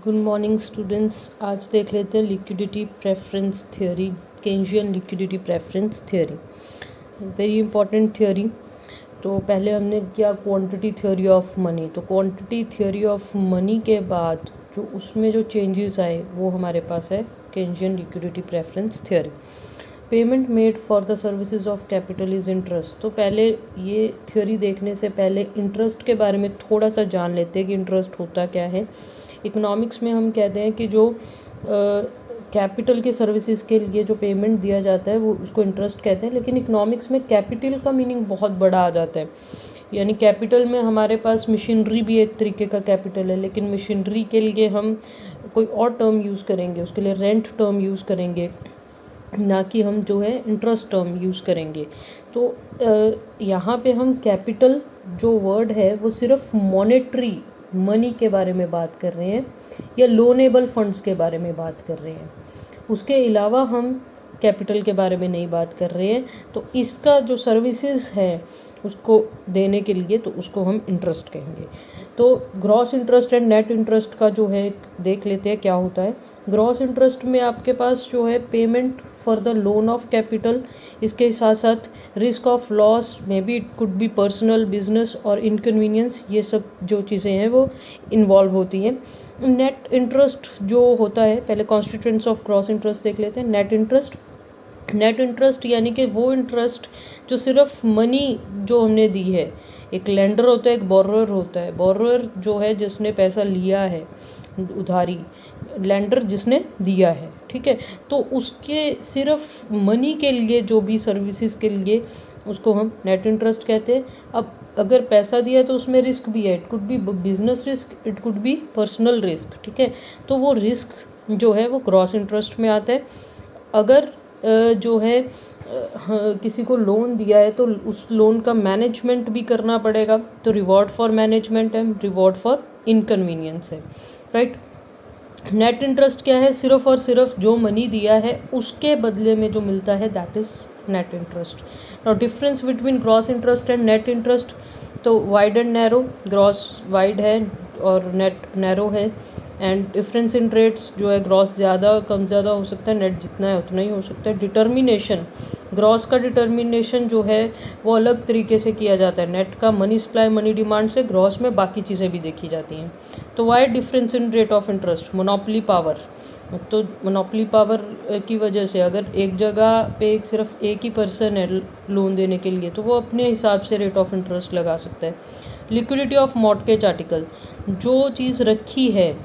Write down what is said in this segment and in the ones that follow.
Good morning students. आज देख लेते हैं liquidity preference theory, Keynesian liquidity preference theory, very important theory. तो पहले हमने किया क्वांटिटी थ्योरी ऑफ मनी। तो क्वांटिटी थ्योरी ऑफ मनी के बाद जो उसमें जो चेंजेस आए वो हमारे पास है Keynesian liquidity preference theory. Payment made for the services of capital is interest. तो पहले ये थ्योरी देखने से पहले इंटरेस्ट के बारे में थोड़ा सा जान लेते हैं कि इंटरेस्ट होता क्या है। इकोनॉमिक्स में हम कहते हैं कि जो कैपिटल के सर्विसेज के लिए जो पेमेंट दिया जाता है वो उसको इंटरेस्ट कहते हैं, लेकिन इकोनॉमिक्स में कैपिटल का मीनिंग बहुत बड़ा आ जाता है। यानी कैपिटल में हमारे पास मशीनरी भी एक तरीके का कैपिटल है, लेकिन मशीनरी के लिए हम कोई और टर्म यूज़ करेंगे, उसके लिए रेंट टर्म यूज़ करेंगे, ना कि हम जो है इंटरेस्ट टर्म यूज़ करेंगे। तो यहाँ पे हम कैपिटल जो वर्ड है वो सिर्फ मॉनेटरी मनी के बारे में बात कर रहे हैं या लोनेबल फंड्स के बारे में बात कर रहे हैं, उसके अलावा हम कैपिटल के बारे में नहीं बात कर रहे हैं। तो इसका जो सर्विसेज है उसको देने के लिए तो उसको हम इंटरेस्ट कहेंगे। तो gross interest and net interest का जो है देख लेते हैं क्या होता है। ग्रॉस इंटरेस्ट में आपके पास जो है payment for the loan of capital, इसके साथ साथ risk of loss, may be it could be personal, business और इनकन्वीनियंस, ये सब जो चीज़ें हैं वो इन्वॉल्व होती हैं। नेट इंटरेस्ट जो होता है, पहले कॉन्स्टिट्यूएंट्स ऑफ ग्रॉस इंटरेस्ट देख लेते हैं। नेट इंटरेस्ट यानी कि वो इंटरेस्ट जो सिर्फ मनी जो हमने दी है, एक लेंडर होता है, एक बोरोअर होता है। बोरोअर जो है जिसने पैसा लिया है उधारी, लेंडर जिसने दिया है, ठीक है। तो उसके सिर्फ मनी के लिए जो भी सर्विसेज के लिए उसको हम नेट इंटरेस्ट कहते हैं। अब अगर पैसा दिया तो उसमें रिस्क भी है, it could be business risk, it could be personal risk, ठीक है। तो वो रिस्क जो है वो ग्रॉस इंटरेस्ट में आता है। अगर जो है किसी को लोन दिया है तो उस लोन का मैनेजमेंट भी करना पड़ेगा, तो रिवॉर्ड फॉर मैनेजमेंट है, रिवॉर्ड फॉर इनकन्वीनियंस है, राइट। नेट इंटरेस्ट क्या है, सिर्फ और सिर्फ जो मनी दिया है उसके बदले में जो मिलता है, that is net interest. Now difference between gross interest and net interest, तो wide and narrow, gross wide है और नेट नैरो है। एंड डिफरेंस इन रेट्स जो है, ग्रॉस ज़्यादा कम ज़्यादा हो सकता है, नेट जितना है उतना ही हो सकता है। डिटर्मिनेशन, ग्रॉस का डिटर्मिनेशन जो है वो अलग तरीके से किया जाता है। नेट का मनी सप्लाई मनी डिमांड से, ग्रॉस में बाकी चीज़ें भी देखी जाती हैं। तो Y difference in rate of interest, monopoly power. तो मोनोपोली पावर की वजह से अगर एक जगह पे सिर्फ एक ही पर्सन है लोन देने के लिए, तो वो अपने हिसाब से रेट ऑफ इंटरेस्ट लगा सकता है। लिक्विडिटी ऑफ मॉर्टगेज आर्टिकल, जो चीज़ रखी है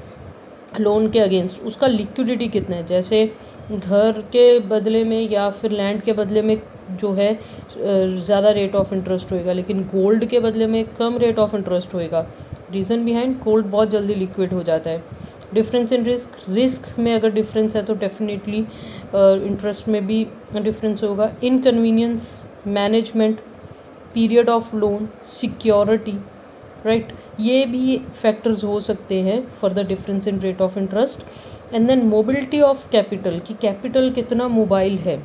लोन के अगेंस्ट उसका लिक्विडिटी कितना है, जैसे घर के बदले में या फिर लैंड के बदले में जो है ज़्यादा रेट ऑफ इंटरेस्ट होएगा, लेकिन गोल्ड के बदले में कम रेट ऑफ इंटरेस्ट होएगा। रीज़न बिहाइंड, गोल्ड बहुत जल्दी लिक्विड हो जाता है। डिफरेंस इन रिस्क, रिस्क में अगर डिफरेंस है तो डेफिनेटली इंटरेस्ट में भी डिफरेंस होगा। Inconvenience, management, period of loan, security, right, ये भी फैक्टर्स हो सकते हैं for the difference in rate of interest. And then mobility of capital, कि कैपिटल कितना मोबाइल है,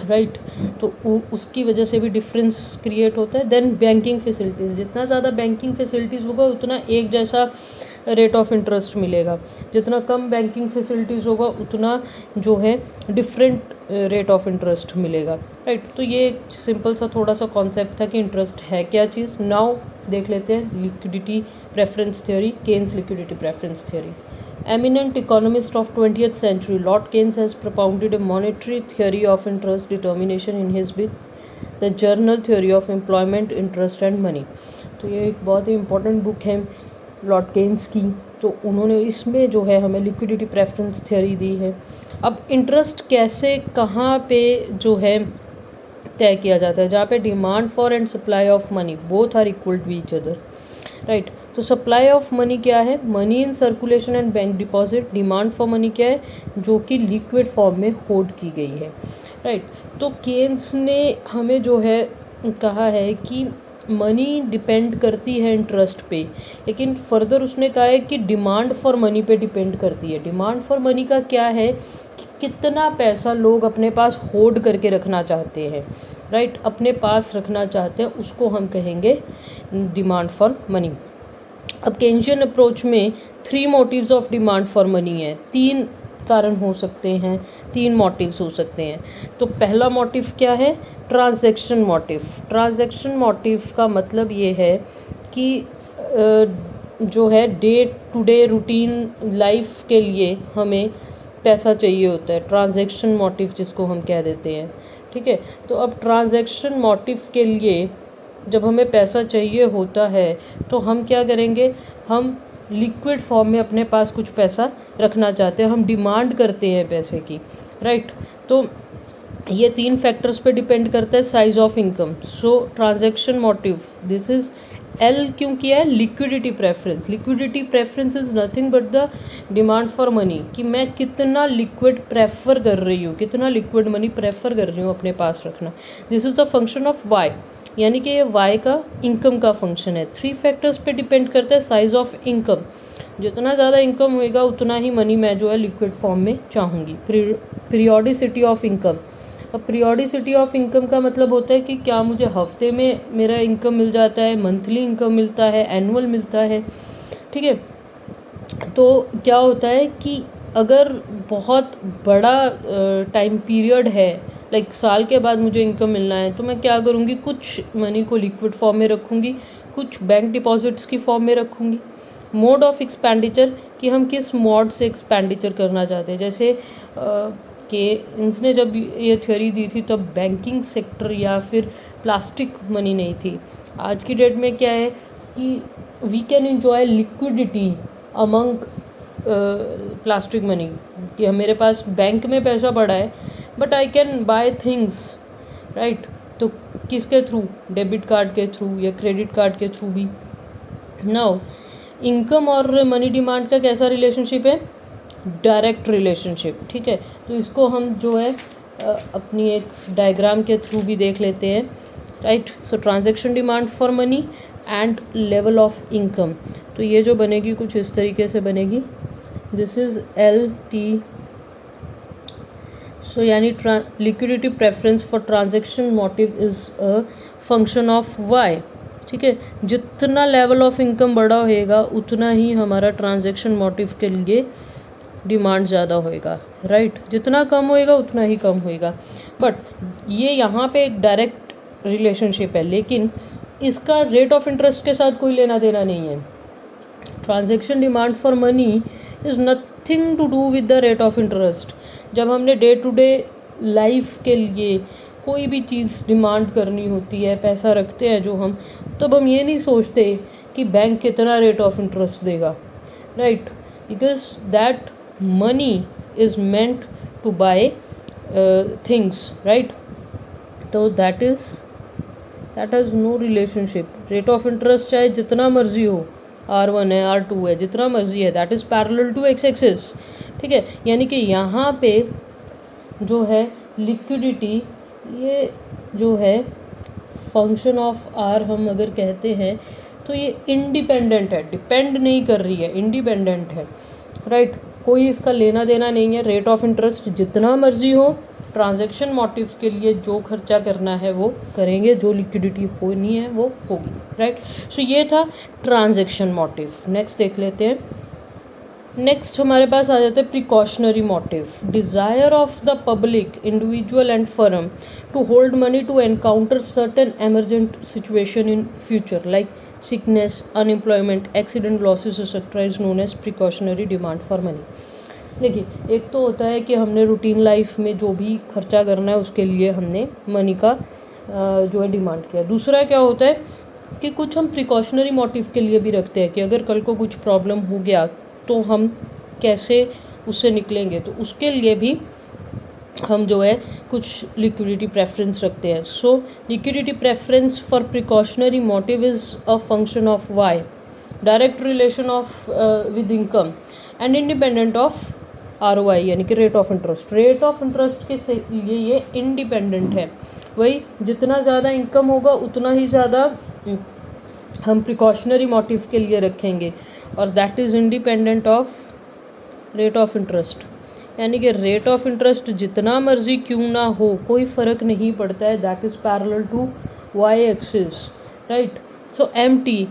राइट, तो उसकी वजह से भी डिफरेंस क्रिएट होता है। देन बैंकिंग फैसिलिटीज़, जितना ज़्यादा बैंकिंग फैसिलिटीज़ होगा उतना एक जैसा रेट ऑफ इंटरेस्ट मिलेगा, जितना कम बैंकिंग फैसिलिटीज़ होगा उतना जो है डिफरेंट रेट ऑफ इंटरेस्ट मिलेगा, राइट। तो ये एक सिंपल सा थोड़ा सा कॉन्सेप्ट था कि इंटरेस्ट है क्या चीज़। नाउ देख लेते हैं liquidity preference theory, Keynes liquidity preference theory. Eminent economist of 20th century, Lord Keynes has propounded a monetary theory of interest determination in his book, The General Theory of Employment, Interest and Money। तो ये एक बहुत ही important book है Lord Keynes की। तो उन्होंने इसमें जो है हमें लिक्विडिटी प्रेफरेंस थ्योरी दी है। अब इंटरेस्ट कैसे कहाँ पे जो है तय किया जाता है, जहाँ पे demand for and supply of money both are equal to each other, right. तो सप्लाई ऑफ मनी क्या है, money in circulation and bank deposit. Demand for money क्या है, जो कि लिक्विड फॉर्म में होल्ड की गई है, राइट। तो केन्स ने हमें जो है कहा है कि मनी डिपेंड करती है इंटरेस्ट पे, लेकिन फर्दर उसने कहा है कि डिमांड फॉर मनी पे डिपेंड करती है। डिमांड फॉर मनी का क्या है कि कितना पैसा लोग अपने पास होल्ड करके रखना चाहते हैं, राइट, अपने पास रखना चाहते हैं, उसको हम कहेंगे डिमांड फॉर मनी। अब केंशियन अप्रोच में 3 motives of demand for money है, 3 कारण हो सकते हैं, 3 मोटिव्स हो सकते हैं। तो पहला मोटिव क्या है? Transaction motive. ट्रांजैक्शन मोटिव का मतलब ये है कि जो है day to day routine life के लिए हमें पैसा चाहिए होता है, ट्रांजैक्शन मोटिव जिसको हम कह देते हैं। ठीक है, तो अब ट्रांजैक्शन मोटिव के लिए जब हमें पैसा चाहिए होता है तो हम क्या करेंगे, हम लिक्विड फॉर्म में अपने पास कुछ पैसा रखना चाहते हैं, हम डिमांड करते हैं पैसे की, राइट। तो ये 3 फैक्टर्स पे डिपेंड करता है, size of income. So transaction motive, this is L क्यों किया है? Liquidity preference. Liquidity preference is nothing but the demand for money, कि मैं कितना लिक्विड प्रेफर कर रही हूँ, कितना लिक्विड मनी प्रेफर कर रही हूँ अपने पास रखना। This is the function of Y, यानी कि ये वाई का इनकम का फंक्शन है। 3 फैक्टर्स पे डिपेंड करता है, साइज ऑफ इनकम, जितना ज़्यादा इनकम होएगा उतना ही मनी मैं जो है लिक्विड फॉर्म में चाहूँगी। Periodicity of income. अब पीरियोडिसिटी ऑफ इनकम का मतलब होता है कि क्या मुझे हफ्ते में मेरा इनकम मिल जाता है, मंथली इनकम मिलता है, एनुअल मिलता है। ठीक है, तो क्या होता है कि अगर बहुत बड़ा टाइम पीरियड है, लाइक साल के बाद मुझे इनकम मिलना है, तो मैं क्या करूँगी, कुछ मनी को लिक्विड फॉर्म में रखूँगी, कुछ बैंक डिपॉजिट्स की फॉर्म में रखूँगी। मोड ऑफ एक्सपेंडिचर, कि हम किस मोड से एक्सपेंडिचर करना चाहते हैं। जैसे कि इसने जब ये थ्योरी दी थी तब बैंकिंग सेक्टर या फिर प्लास्टिक मनी नहीं थी। आज की डेट में क्या है कि we can enjoy liquidity among plastic money, कि मेरे पास बैंक में पैसा पड़ा है but I can buy things, right. तो किसके थ्रू? डेबिट कार्ड के थ्रू या क्रेडिट कार्ड के थ्रू भी। नाउ इनकम और मनी डिमांड का कैसा रिलेशनशिप है? Direct relationship. ठीक है, तो इसको हम जो है अपनी एक डायग्राम के थ्रू भी देख लेते हैं, right. So transaction demand for money and level of income. तो ये जो बनेगी कुछ इस तरीके से बनेगी, this is L T. So यानी liquidity preference for transaction motive is a function of Y. ठीक है, जितना लेवल ऑफ इनकम बड़ा होएगा उतना ही हमारा ट्रांजैक्शन मोटिव के लिए डिमांड ज़्यादा होएगा, राइट। जितना कम होएगा उतना ही कम होएगा। बट ये यहाँ पे एक डायरेक्ट रिलेशनशिप है, लेकिन इसका रेट ऑफ इंटरेस्ट के साथ कोई लेना देना नहीं है। Transaction demand for money is nothing to do with the rate of interest. जब हमने डे टू डे लाइफ के लिए कोई भी चीज़ डिमांड करनी होती है, पैसा रखते हैं जो हम, तब हम ये नहीं सोचते कि बैंक कितना रेट ऑफ इंटरेस्ट देगा, right, because that money is meant to buy things, right? तो that has no relationship. rate of interest चाहे जितना मर्जी हो, R1 है, R2 है, जितना मर्जी है, that is parallel to x axis। ठीक है, यानी कि यहाँ पे जो है लिक्विडिटी, ये जो है फंक्शन ऑफ R हम अगर कहते हैं तो ये इंडिपेंडेंट है, डिपेंड नहीं कर रही है, इंडिपेंडेंट है, राइट। कोई इसका लेना देना नहीं है। रेट ऑफ इंटरेस्ट जितना मर्जी हो, ट्रांजैक्शन मोटिव के लिए जो खर्चा करना है वो करेंगे, जो लिक्विडिटी होनी है वो होगी, राइट। सो ये था ट्रांजैक्शन मोटिव। नेक्स्ट देख लेते हैं। नेक्स्ट हमारे पास आ जाता है precautionary motive. Desire of the public, individual and firm to hold money to encounter certain emergent situation in future like sickness, unemployment, accident losses etc. is known as precautionary demand for money। देखिए, एक तो होता है कि हमने routine life में जो भी खर्चा करना है उसके लिए हमने मनी का जो है डिमांड किया। दूसरा क्या होता है कि कुछ हम प्रिकॉशनरी मोटिव के लिए भी रखते हैं कि अगर कल को कुछ प्रॉब्लम हो गया तो हम कैसे उससे निकलेंगे, तो उसके लिए भी हम जो है कुछ लिक्विडिटी प्रेफरेंस रखते हैं। So liquidity preference for precautionary motive is a function of Y, direct relation of with income and independent of ROI यानी कि rate of interest. Rate of interest के लिए ये इंडिपेंडेंट है, वही जितना ज़्यादा इनकम होगा उतना ही ज़्यादा हम प्रिकॉशनरी मोटिव के लिए रखेंगे, और that is independent of rate of interest. यानी कि रेट ऑफ इंटरेस्ट जितना मर्जी क्यों ना हो, कोई फ़र्क नहीं पड़ता है, that is parallel to Y axis, right. So MT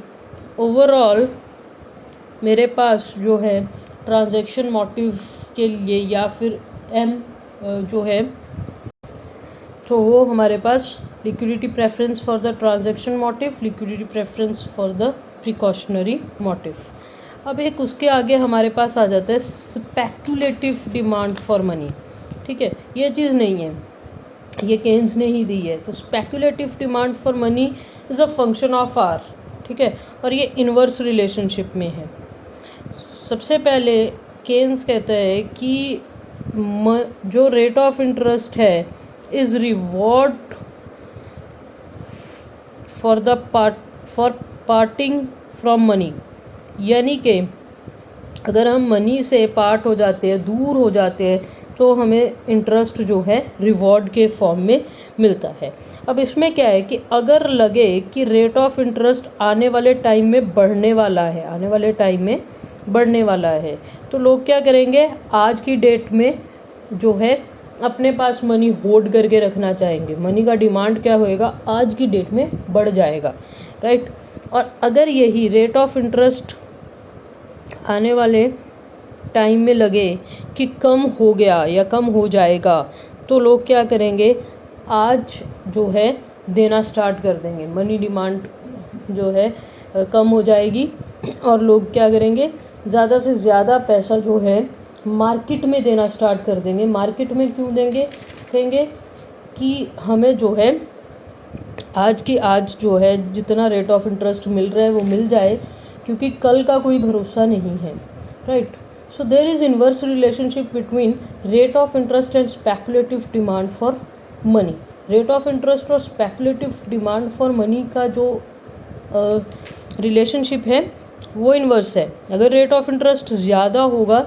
overall मेरे पास जो है ट्रांजैक्शन मोटिव के लिए या फिर एम जो है तो वो हमारे पास liquidity preference for the transaction motive, liquidity preference for the precautionary motive. अब एक उसके आगे हमारे पास आ जाता है स्पेक्युलेटिव डिमांड फॉर मनी। ठीक है, ये चीज़ नहीं है, ये केन्स ने ही दी है। तो speculative demand for money is a function of R. ठीक है, और ये इन्वर्स रिलेशनशिप में है। सबसे पहले केन्स कहता है कि जो रेट ऑफ इंटरेस्ट है is reward for parting from money, यानी कि अगर हम मनी से पार्ट हो जाते हैं, दूर हो जाते हैं, तो हमें इंटरेस्ट जो है रिवॉर्ड के फॉर्म में मिलता है। अब इसमें क्या है कि अगर लगे कि रेट ऑफ इंटरेस्ट आने वाले टाइम में बढ़ने वाला है, आने वाले टाइम में बढ़ने वाला है, तो लोग क्या करेंगे, आज की डेट में जो है अपने पास मनी होल्ड करके रखना चाहेंगे। मनी का डिमांड क्या होएगा, आज की डेट में बढ़ जाएगा, राइट। और अगर यही रेट ऑफ इंटरेस्ट आने वाले टाइम में लगे कि कम हो गया या कम हो जाएगा, तो लोग क्या करेंगे, आज जो है देना स्टार्ट कर देंगे। मनी डिमांड जो है कम हो जाएगी और लोग क्या करेंगे, ज़्यादा से ज़्यादा पैसा जो है मार्केट में देना स्टार्ट कर देंगे। मार्केट में क्यों देंगे, कहेंगे कि हमें जो है आज जो है जितना रेट ऑफ इंटरेस्ट मिल रहा है वो मिल जाए, क्योंकि कल का कोई भरोसा नहीं है, right. So there is inverse relationship between rate of interest and speculative demand for money. Rate of interest और स्पेकुलेटिव डिमांड फॉर मनी का जो रिलेशनशिप है वो इन्वर्स है। अगर रेट ऑफ इंटरेस्ट ज़्यादा होगा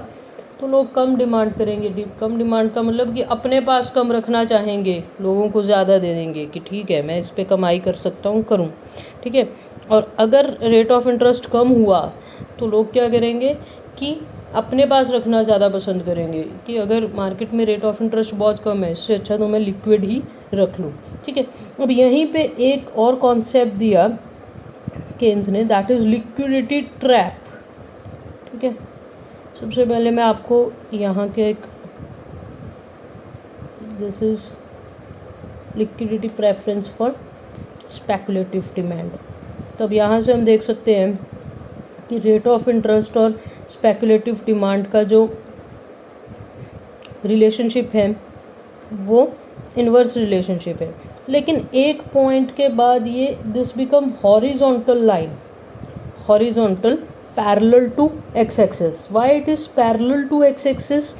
तो लोग कम डिमांड करेंगे। कम डिमांड का मतलब कि अपने पास कम रखना चाहेंगे, लोगों को ज़्यादा दे देंगे कि ठीक है मैं इस पे कमाई कर सकता हूँ, करूँ, ठीक है। और अगर रेट ऑफ इंटरेस्ट कम हुआ तो लोग क्या करेंगे कि अपने पास रखना ज़्यादा पसंद करेंगे कि अगर मार्केट में रेट ऑफ इंटरेस्ट बहुत कम है, इससे अच्छा तो मैं लिक्विड ही रख लूँ, ठीक है। अब यहीं पे एक और कॉन्सेप्ट दिया केन्स ने, दैट इज़ लिक्विडिटी ट्रैप, ठीक है। सबसे पहले मैं आपको यहाँ के एक, this is liquidity preference for speculative demand. तो अब यहाँ से हम देख सकते हैं कि रेट ऑफ इंटरेस्ट और स्पेकुलेटिव डिमांड का जो रिलेशनशिप है वो इन्वर्स रिलेशनशिप है। लेकिन एक पॉइंट के बाद ये this become horizontal line, horizontal parallel to X axis. Why it is parallel to X axis,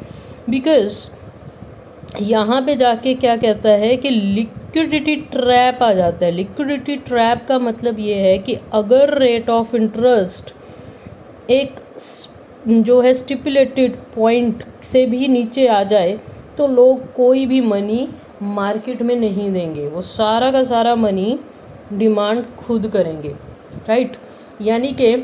because यहाँ पे जाके क्या कहता है कि लिक्विडिटी ट्रैप आ जाता है। लिक्विडिटी ट्रैप का मतलब ये है कि अगर रेट ऑफ इंटरेस्ट एक जो है स्टिपुलेटेड पॉइंट से भी नीचे आ जाए तो लोग कोई भी मनी मार्केट में नहीं देंगे, वो सारा का सारा मनी डिमांड खुद करेंगे, राइट। यानी कि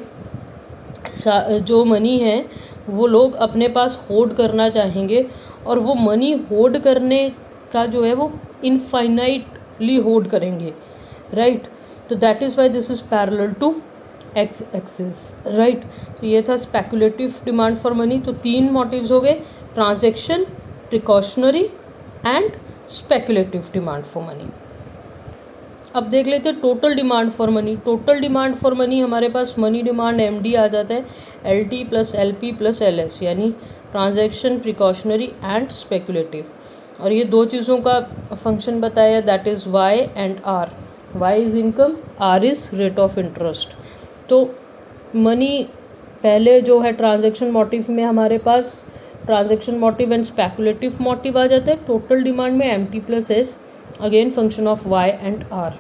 जो मनी है वो लोग अपने पास होल्ड करना चाहेंगे और वो मनी होल्ड करने का जो है वो इनफाइनाइटली होल्ड करेंगे, राइट। तो that is why this is parallel to X axis, right. तो ये था स्पेकुलेटिव डिमांड फॉर मनी। तो 3 मोटिव्स हो गए, transaction, precautionary and speculative demand for money. अब देख लेते हैं total demand for money. Total demand for money हमारे पास मनी डिमांड MD आ जाता है, LT plus LP plus LS, यानी ट्रांजैक्शन, प्रिकॉशनरी एंड स्पेकुलेटिव। और ये 2 चीज़ों का फंक्शन बताया, that is Y and R। Y is income, R is rate of interest. तो मनी पहले जो है ट्रांजैक्शन मोटिव में हमारे पास transaction motive and speculative motive आ जाता है। टोटल डिमांड में MT plus S, again function of Y and R।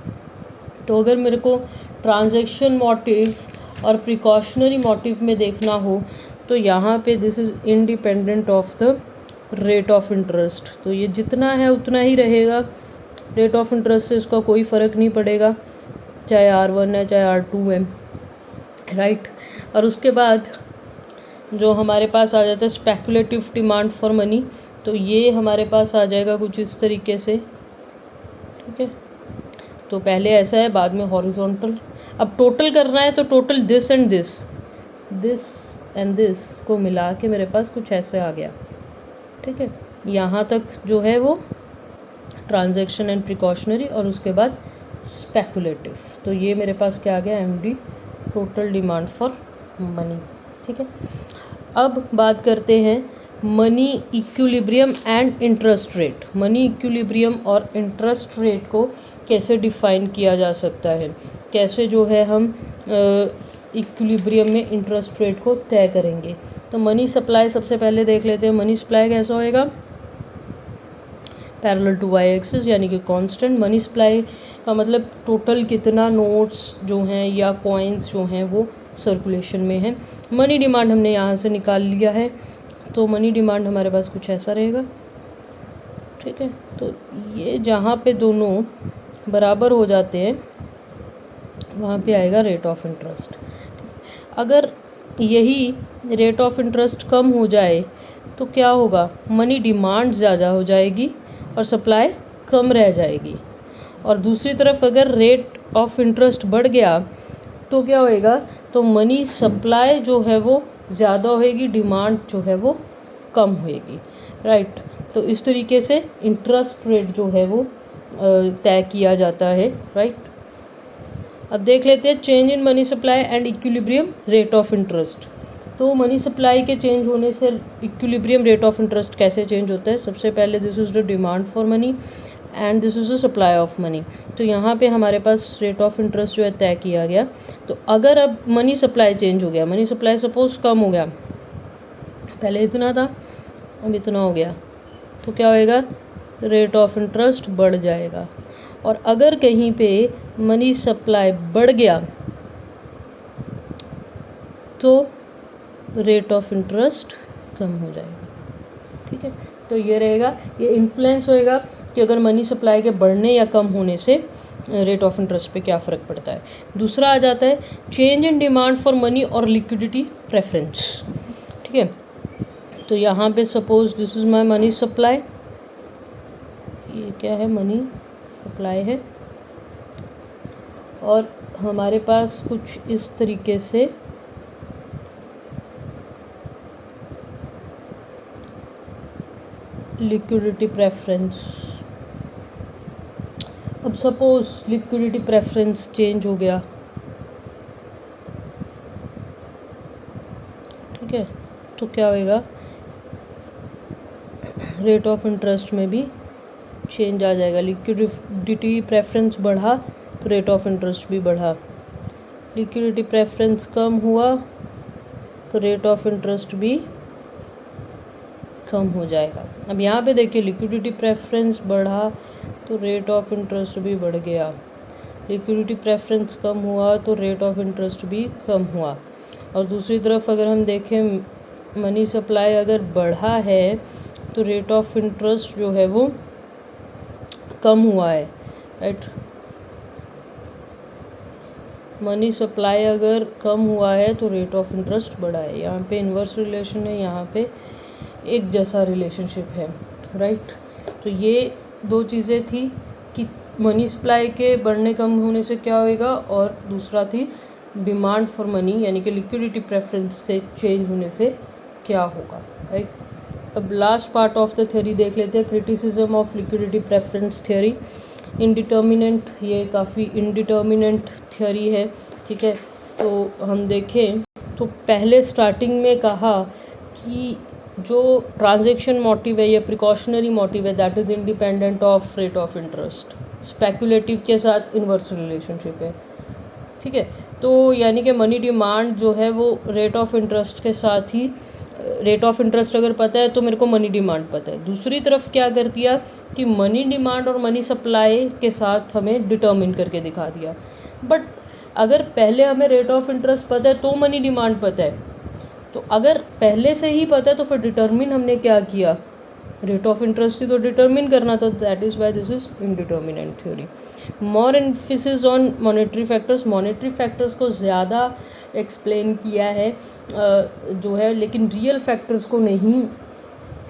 तो अगर मेरे को ट्रांजैक्शन मोटिव और प्रिकॉशनरी मोटिव में देखना हो तो यहाँ पे this is independent of the rate of interest. तो ये जितना है उतना ही रहेगा, रेट ऑफ इंटरेस्ट से इसका कोई फ़र्क नहीं पड़ेगा, चाहे R1 है चाहे R2 है, राइट। और उसके बाद जो हमारे पास आ जाता है स्पेकुलेटिव डिमांड फॉर मनी, तो ये हमारे पास आ जाएगा कुछ इस तरीके से, ठीक है। तो पहले ऐसा है, बाद में हॉरिजॉन्टल। अब टोटल करना है तो total this and this, this and this को मिला के मेरे पास कुछ ऐसे आ गया। ठीक है, यहाँ तक जो है वो ट्रांजैक्शन एंड प्रिकॉशनरी और उसके बाद स्पेकुलेटिव। तो ये मेरे पास क्या आ गया, MD, total demand for money. ठीक है, अब बात करते हैं money equilibrium and interest rate. Money equilibrium और इंटरेस्ट रेट को कैसे डिफाइन किया जा सकता है, कैसे जो है हम इक्विलिब्रियम में इंटरेस्ट रेट को तय करेंगे। तो मनी सप्लाई सबसे पहले देख लेते हैं। मनी सप्लाई कैसा होएगा, पैरेलल टू वाई एक्सिस, यानी कि कांस्टेंट। मनी सप्लाई का मतलब टोटल कितना नोट्स जो हैं या कॉइन्स जो हैं वो सर्कुलेशन में है। मनी डिमांड हमने यहाँ से निकाल लिया है, तो मनी डिमांड हमारे पास कुछ ऐसा रहेगा। ठीक है, तो ये जहाँ पे दोनों बराबर हो जाते हैं वहाँ पे आएगा रेट ऑफ इंटरेस्ट। अगर यही रेट ऑफ इंटरेस्ट कम हो जाए तो क्या होगा, मनी डिमांड ज़्यादा हो जाएगी और सप्लाई कम रह जाएगी। और दूसरी तरफ अगर रेट ऑफ इंटरेस्ट बढ़ गया तो क्या होएगा, तो मनी सप्लाई जो है वो ज़्यादा होएगी, डिमांड जो है वो कम होएगी। राइट, तो इस तरीके से इंटरेस्ट रेट जो है वो तय किया जाता है। राइट, अब देख लेते हैं change in money supply and equilibrium rate of interest. तो मनी सप्लाई के चेंज होने से इक्विलिब्रियम रेट ऑफ इंटरेस्ट कैसे चेंज होता है। सबसे पहले this is the demand for money and this is the supply of money. तो यहाँ पे हमारे पास रेट ऑफ इंटरेस्ट जो है तय किया गया। तो अगर अब मनी सप्लाई चेंज हो गया, मनी सप्लाई सपोज कम हो गया, पहले इतना था अब इतना हो गया, तो क्या होएगा, रेट ऑफ इंटरेस्ट बढ़ जाएगा। और अगर कहीं पे मनी सप्लाई बढ़ गया तो रेट ऑफ इंटरेस्ट कम हो जाएगा। ठीक है, तो ये रहेगा, ये इन्फ्लुएंस होएगा कि अगर मनी सप्लाई के बढ़ने या कम होने से रेट ऑफ इंटरेस्ट पे क्या फ़र्क पड़ता है। दूसरा आ जाता है change in demand for money और लिक्विडिटी प्रेफरेंस। ठीक है, तो यहाँ पे suppose this is my money supply, ये क्या है, मनी सप्लाई है, और हमारे पास कुछ इस तरीके से लिक्विडिटी प्रेफरेंस। अब सपोज लिक्विडिटी प्रेफरेंस चेंज हो गया, ठीक है, तो क्या होएगा, रेट ऑफ इंटरेस्ट में भी चेंज आ जाएगा। लिक्विडिटी प्रेफरेंस बढ़ा तो रेट ऑफ इंटरेस्ट भी बढ़ा, लिक्विडिटी प्रेफरेंस कम हुआ तो रेट ऑफ इंटरेस्ट भी कम हो जाएगा। अब यहाँ पे देखिए लिक्विडिटी प्रेफरेंस बढ़ा तो रेट ऑफ इंटरेस्ट भी बढ़ गया, लिक्विडिटी प्रेफरेंस कम हुआ तो रेट ऑफ इंटरेस्ट भी कम हुआ। और दूसरी तरफ अगर हम देखें मनी सप्लाई अगर बढ़ा है तो रेट ऑफ इंटरेस्ट जो है वो कम हुआ है। राइट, मनी सप्लाई अगर कम हुआ है तो रेट ऑफ इंटरेस्ट बढ़ा है। यहाँ पे इन्वर्स रिलेशन है, यहाँ पे एक जैसा रिलेशनशिप है। राइट, तो ये दो चीज़ें थी कि मनी सप्लाई के बढ़ने कम होने से क्या होएगा, और दूसरा थी डिमांड फॉर मनी यानी कि लिक्विडिटी प्रेफरेंस से चेंज होने से क्या होगा। राइट, अब last part of the theory देख लेते हैं, criticism of liquidity preference theory. Indeterminate, ये काफ़ी इनडिटर्मिनेंट थ्योरी है। ठीक है, तो हम देखें तो पहले स्टार्टिंग में कहा कि जो ट्रांजैक्शन मोटिव है या प्रिकॉशनरी मोटिव है that is independent of rate of interest, speculative के साथ इन्वर्स रिलेशनशिप है। ठीक है, तो यानी कि मनी डिमांड जो है वो रेट ऑफ इंटरेस्ट के साथ ही, रेट ऑफ इंटरेस्ट अगर पता है तो मेरे को मनी डिमांड पता है। दूसरी तरफ क्या कर दिया कि मनी डिमांड और मनी सप्लाई के साथ हमें डिटर्मिन करके दिखा दिया। बट अगर पहले हमें रेट ऑफ इंटरेस्ट पता है तो मनी डिमांड पता है, तो अगर पहले से ही पता है तो फिर डिटर्मिन हमने क्या किया, रेट ऑफ इंटरेस्ट ही तो डिटर्मिन करना था। That is why this is indeterminate theory. More emphasis on monetary factors, monetary factors को ज़्यादा एक्सप्लेन किया है जो है, लेकिन रियल फैक्टर्स को नहीं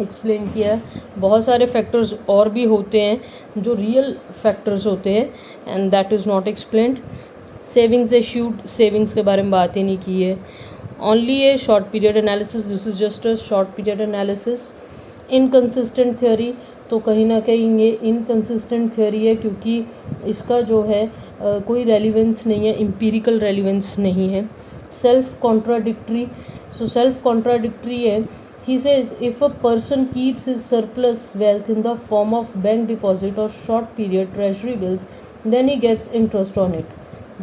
एक्सप्लेन किया है। बहुत सारे फैक्टर्स और भी होते हैं जो रियल फैक्टर्स होते हैं and that is not explained. Savings issued, savings के बारे में बात ही नहीं की है। only a short period analysis, this is just a short period analysis. Inconsistent theory, तो कहीं ना कहीं ये इनकन्सिस्टेंट थ्योरी है क्योंकि इसका जो है कोई रेलिवेंस नहीं है, एम्पिरिकल रेलिवेंस नहीं है. Self contradictory, so self contradictory है. He says if a person keeps his surplus wealth in the form of bank deposit और short period treasury bills, then he gets interest on it.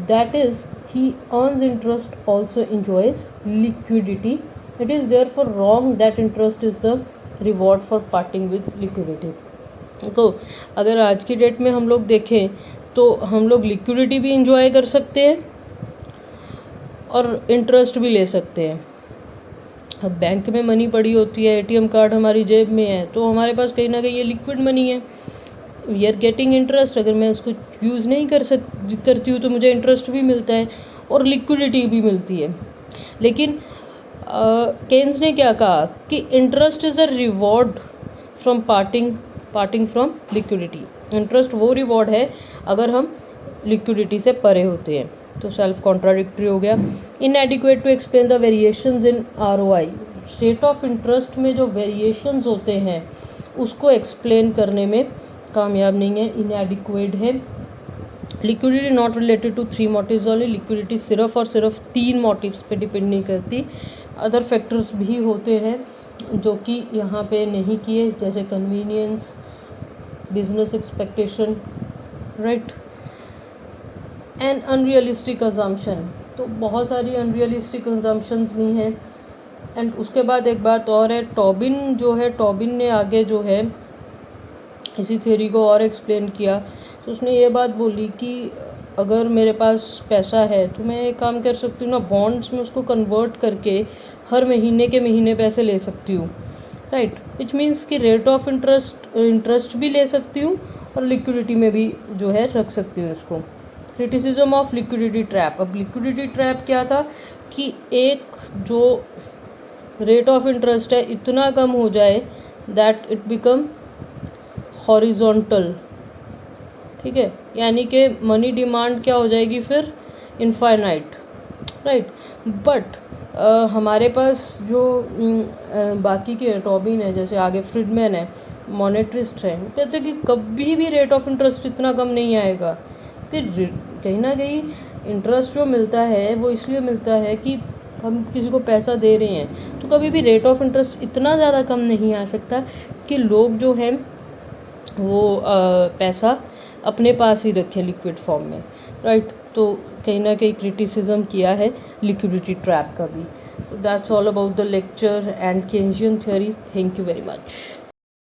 That is, he earns interest, also enjoys liquidity. It is therefore wrong that interest is the reward for parting with liquidity. तो अगर आज की date में हम लोग देखें तो हम लोग लिक्विडिटी भी इंजॉय कर सकते हैं और इंटरेस्ट भी ले सकते हैं. अब बैंक में मनी पड़ी होती है, एटीएम कार्ड हमारी जेब में है, तो हमारे पास कहीं ना कहीं ये लिक्विड मनी है. We are getting interest. अगर मैं उसको यूज़ नहीं करती हूँ तो मुझे इंटरेस्ट भी मिलता है और लिक्विडिटी भी मिलती है. लेकिन केन्स ने क्या कहा कि interest is a reward from parting from liquidity. Interest वो रिवॉर्ड है अगर हम लिक्विडिटी से परे होते हैं. तो सेल्फ कॉन्ट्राडिक्टरी हो गया. Inadequate to explain the variations in ROI. Rate of interest में जो वेरिएशंस होते हैं उसको एक्सप्लेन करने में कामयाब नहीं है, इनएडिक्वेट है. Liquidity not related to 3 motives only. Liquidity सिर्फ और सिर्फ 3 मोटिव्स पे डिपेंड नहीं करती, अदर फैक्टर्स भी होते हैं जो कि यहाँ पे नहीं किए, जैसे convenience, business expectation, right, and unrealistic assumption. तो बहुत सारी अनरियलिस्टिक अजम्पशंस नहीं हैं. एंड उसके बाद एक बात और है, टॉबिन ने आगे जो है इसी थ्योरी को और एक्सप्लेन किया. तो उसने ये बात बोली कि अगर मेरे पास पैसा है तो मैं एक काम कर सकती हूँ ना, बॉन्ड्स में उसको कन्वर्ट करके हर महीने के महीने पैसे ले सकती हूँ, राइट. विच मीन्स कि रेट ऑफ इंटरेस्ट भी ले सकती हूँ और लिक्विडिटी में भी जो है रख सकती हूँ इसको. Criticism of liquidity trap. अब लिक्विडिटी ट्रैप क्या था कि एक जो रेट ऑफ इंटरेस्ट है इतना कम हो जाए दैट इट बिकम हॉरिजॉन्टल, ठीक है, यानी कि मनी डिमांड क्या हो जाएगी फिर, इनफाइनाइट, राइट. बट हमारे पास जो बाकी के टॉबिन है, जैसे आगे फ्रीडमैन है, मॉनेटरिस्ट है, कहते हैं कि कभी भी रेट ऑफ इंटरेस्ट इतना कम नहीं आएगा. फिर कहीं ना कहीं इंटरेस्ट जो मिलता है वो इसलिए मिलता है कि हम किसी को पैसा दे रहे हैं, तो कभी भी रेट ऑफ इंटरेस्ट इतना ज़्यादा कम नहीं आ सकता कि लोग जो हैं वो पैसा अपने पास ही रखें लिक्विड फॉर्म में, राइट. तो कहीं ना कहीं क्रिटिसिज्म किया है लिक्विडिटी ट्रैप का भी. That's all about the lecture and Keynesian theory. Thank you very much.